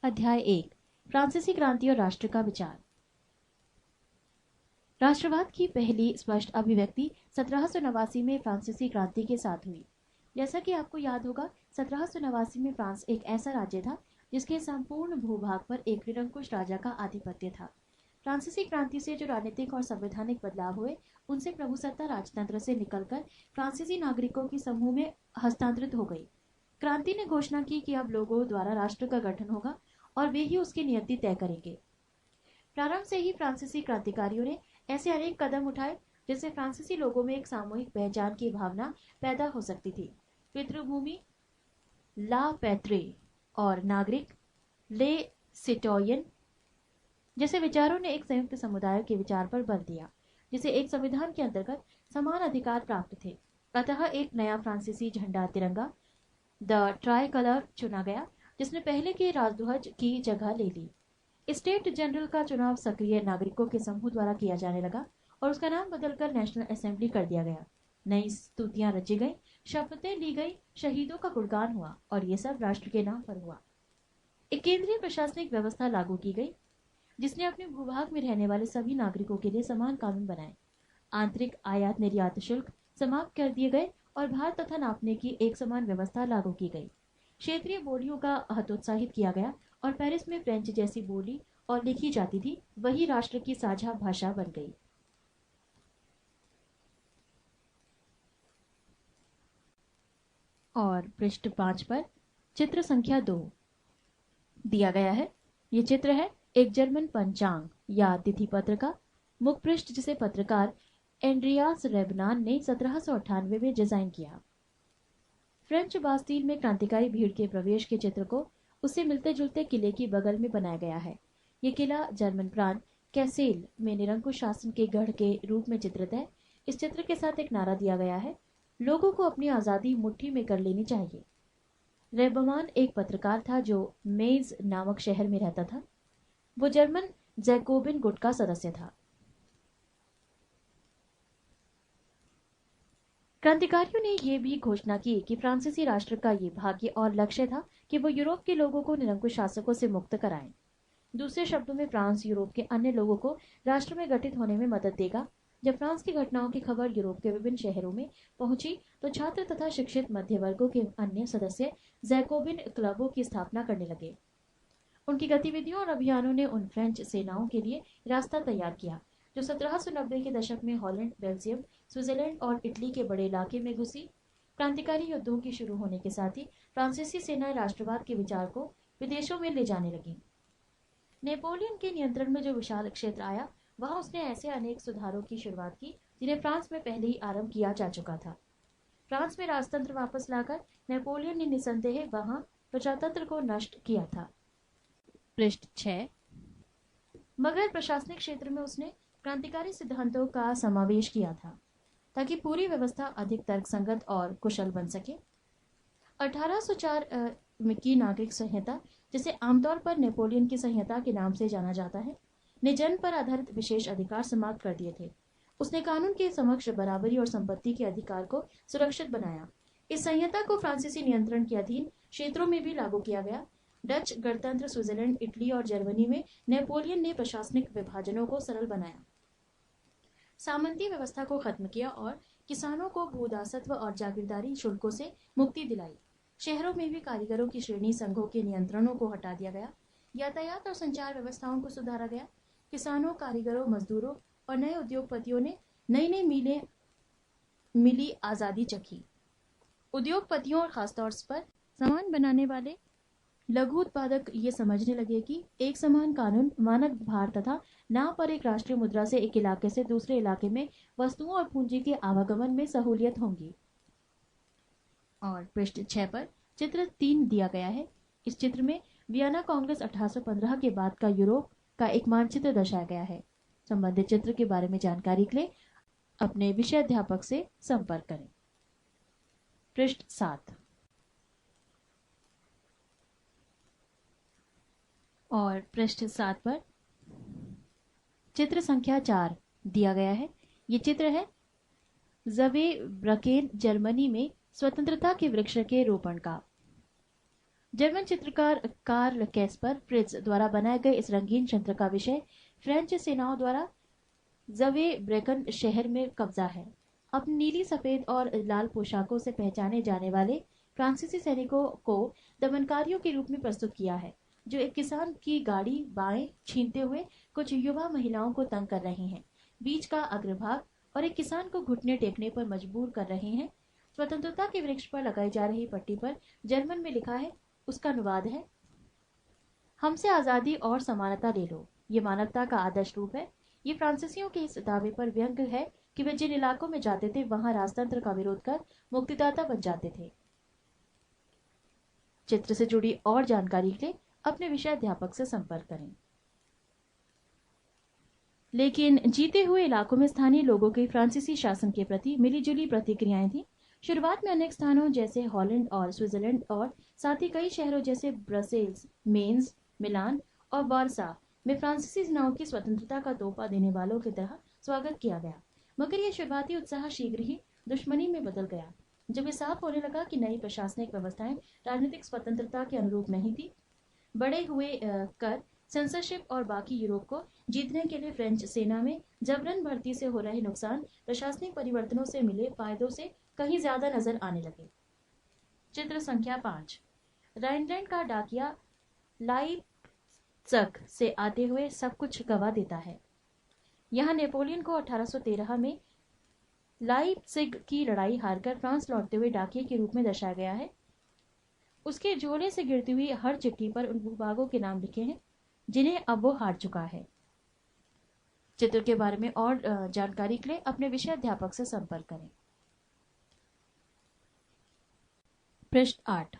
अध्याय 1 फ्रांसीसी क्रांति और राष्ट्र का विचार। राष्ट्रवाद की पहली स्पष्ट अभिव्यक्ति 1789 में फ्रांसीसी क्रांति के साथ हुई। जैसा कि आपको याद होगा, 1789 में फ्रांस एक ऐसा राज्य था जिसके संपूर्ण भूभाग पर एक निरंकुश राजा का आधिपत्य था। फ्रांसीसी क्रांति से जो राजनीतिक और संवैधानिक बदलाव हुए, उनसे प्रभुसत्ता राजतंत्र से निकलकर फ्रांसीसी नागरिकों की समूह में हस्तांतरित हो गई। क्रांति ने घोषणा की कि अब लोगों द्वारा राष्ट्र का गठन होगा और वे ही उसकी नियति तय करेंगे। प्रारंभ से ही फ्रांसीसी क्रांतिकारियों ने ऐसे अनेक कदम उठाए जिससे फ्रांसीसी लोगों में एक सामूहिक पहचान की भावना पैदा हो सकती थी। पितृभूमि ला पैत्रे और नागरिक ले सिटोयन जैसे विचारों ने एक संयुक्त समुदाय के विचार पर बल दिया, जिसे एक संविधान के अंतर्गत समान अधिकार प्राप्त थे। अतः एक नया फ्रांसीसी झंडा तिरंगा द ट्राई कलर चुना गया, जिसने पहले के राजध्वज की जगह ले ली। स्टेट जनरल का चुनाव सक्रिय नागरिकों के समूह द्वारा किया जाने लगा और उसका नाम बदलकर नेशनल असेंबली कर दिया गया। नई स्तुतियां रची गई, शपथें ली गई, शहीदों का गुणगान हुआ और ये सब राष्ट्र के नाम पर हुआ। एक केंद्रीय प्रशासनिक व्यवस्था लागू की गई जिसने अपने भूभाग में रहने वाले सभी नागरिकों के लिए समान कानून बनाए। आंतरिक आयात निर्यात शुल्क समाप्त कर दिए गए और भार तथा नापने की एक समान व्यवस्था लागू की गई। क्षेत्रीय बोलियों का हतोत्साहित किया गया और पेरिस में फ्रेंच जैसी बोली और लिखी जाती थी वही राष्ट्र की साझा भाषा बन गई। और पृष्ठ 5 पर चित्र संख्या 2 दिया गया है। ये चित्र है एक जर्मन पंचांग या तिथि पत्र का। मुख पृष्ठ जिसे पत्रकार एंड्रियास रेबनान ने 1798 में डिजाइन किया। फ्रेंच बास्तील में क्रांतिकारी भीड़ के प्रवेश के चित्र को उससे मिलते जुलते किले की बगल में बनाया गया है। ये किला जर्मन प्रांत कैसेल में निरंकुश शासन के गढ़ के रूप में चित्रित है। इस चित्र के साथ एक नारा दिया गया है, लोगों को अपनी आजादी मुट्ठी में कर लेनी चाहिए। रेबमान एक पत्रकार था जो मेज नामक शहर में रहता था। वो जर्मन जैकोबिन गुट का सदस्य था। क्रांतिकारियों ने यह भी घोषणा की कि फ्रांसीसी राष्ट्र का ये भाग्य और लक्ष्य था कि वो यूरोप के लोगों को निरंकुश शासकों से मुक्त कराएं। दूसरे शब्दों में, फ्रांस यूरोप के अन्य लोगों को राष्ट्र में गठित होने में मदद देगा। जब फ्रांस की घटनाओं की खबर यूरोप के विभिन्न शहरों में पहुंची तो छात्र तथा शिक्षित मध्य वर्गों के अन्य सदस्य जैकोबिन क्लबों की स्थापना करने लगे। उनकी गतिविधियों और अभियानों ने उन फ्रेंच सेनाओं के लिए रास्ता तैयार किया जो 1790 के दशक में हॉलैंड, बेल्जियम, स्विट्जरलैंड और इटली के बड़े इलाके में घुसी। क्रांतिकारी युद्धों की शुरू होने के साथ ही फ्रांसीसी सेनाएं राष्ट्रवाद के विचार को विदेशों में ले जाने लगी। नेपोलियन के नियंत्रण में जो विशाल क्षेत्र आया, वहां उसने ऐसे अनेक सुधारों की शुरुआत की जिन्हें फ्रांस में पहले ही आरंभ किया जा चुका था। फ्रांस में राजतंत्र वापस लाकर नेपोलियन ने निसंदेह वहां प्रजातंत्र को नष्ट किया था। पृष्ठ 6 मगर प्रशासनिक क्षेत्र में उसने क्रांतिकारी सिद्धांतों का समावेश किया था ताकि पूरी व्यवस्था अधिक तर्कसंगत और कुशल बन सके। 1804 की नागरिक संहिता, जिसे आमतौर पर नेपोलियन की संहिता के नाम से जाना जाता है, ने जन्म पर आधारित विशेष अधिकार समाप्त कर दिए थे। उसने कानून के समक्ष बराबरी और संपत्ति के अधिकार को सुरक्षित बनाया। इस संहिता को फ्रांसीसी नियंत्रण के अधीन क्षेत्रों में भी लागू किया गया। डच गणतंत्र, स्विट्जरलैंड, इटली और जर्मनी में नेपोलियन ने प्रशासनिक विभाजनों को सरल बनाया, सामंती व्यवस्था को खत्म किया और किसानों को भूदासत्व और जागीरदारी शुल्कों से मुक्ति दिलाई। शहरों में भी कारीगरों की श्रेणी संघों के नियंत्रणों को हटा दिया गया। यातायात और संचार व्यवस्थाओं को सुधारा गया। किसानों, कारीगरों, मजदूरों और नए उद्योगपतियों ने नई नई मिली आजादी चखी। उद्योगपतियों और खासतौर पर सामान बनाने वाले लघु उत्पादक ये समझने लगे कि एक समान कानून, मानक भार तथा नाव पर एक राष्ट्रीय मुद्रा से एक इलाके से दूसरे इलाके में वस्तुओं और पूंजी के आवागमन में सहूलियत होंगी। और पृष्ठ 6 पर चित्र 3 दिया गया है। इस चित्र में वियना कांग्रेस 1815 के बाद का यूरोप का एक मानचित्र दर्शाया गया है। संबंधित चित्र के बारे में जानकारी के लिए अपने विषय अध्यापक से संपर्क करें। पृष्ठ 7 और पृष्ठ 7 पर चित्र संख्या 4 दिया गया है। ये चित्र है ज़वे ब्रकेन, जर्मनी में स्वतंत्रता के वृक्ष के रोपण का। जर्मन चित्रकार कार्ल कैस्पर फ्रिट्ज द्वारा बनाए गए इस रंगीन यंत्र का विषय फ्रेंच सेनाओं द्वारा जवे ब्रेकन शहर में कब्जा है। अपनी नीली, सफेद और लाल पोशाकों से पहचाने जाने वाले फ्रांसीसी सैनिकों को दमनकारियों के रूप में प्रस्तुत किया है, जो एक किसान की गाड़ी बाएं छीनते हुए कुछ युवा महिलाओं को तंग कर रहे हैं। बीच का अग्रभाग और एक किसान को घुटने टेकने पर मजबूर कर रहे हैं। स्वतंत्रता के वृक्ष पर लगाई जा रही पट्टी पर जर्मन में लिखा है, उसका अनुवाद है, हमसे आजादी और समानता ले लो। ये मानवता का आदर्श रूप है। ये फ्रांसीसियों के इस दावे पर व्यंग्य है कि वे जिन इलाकों में जाते थे वहां राजतंत्र का विरोध कर मुक्तिदाता बन जाते थे। चित्र से जुड़ी और जानकारी के लिए अपने विषय अध्यापक से संपर्क करें। लेकिन जीते हुए इलाकों में स्थानीय लोगों की फ्रांसीसी शासन के प्रति मिलीजुली प्रतिक्रियाएं थी। शुरुआत में अनेक स्थानों जैसे हॉलैंड और स्विट्जरलैंड और साथ ही कई शहरों जैसे ब्रसेल्स, मेन्स, मिलान और वारसा में फ्रांसीसी सेनाओं की स्वतंत्रता का तोहफा देने वालों की तरह स्वागत किया गया। मगर यह शुरुआती उत्साह शीघ्र ही दुश्मनी में बदल गया, जब ये साफ होने लगा कि नई प्रशासनिक व्यवस्थाएं राजनीतिक स्वतंत्रता के अनुरूप नहीं थी। बड़े हुए कर, सेंसरशिप और बाकी यूरोप को जीतने के लिए फ्रेंच सेना में जबरन भर्ती से हो रहे नुकसान प्रशासनिक परिवर्तनों से मिले फायदों से कहीं ज्यादा नजर आने लगे। चित्र संख्या 5। राइनलैंड का डाकिया लाइप्ज़िग से आते हुए सब कुछ गवा देता है। यहाँ नेपोलियन को 1813 में लाइप्ज़िग की लड़ाई हारकर फ्रांस लौटते हुए डाकिये के रूप में दर्शाया गया है। उसके झोले से गिरती हुई हर चिट्ठी पर उन भूभागों के नाम लिखे हैं जिन्हें अब वो हार चुका है। चित्र के बारे में और जानकारी के लिए अपने विषय अध्यापक से संपर्क करें। पृष्ठ 8।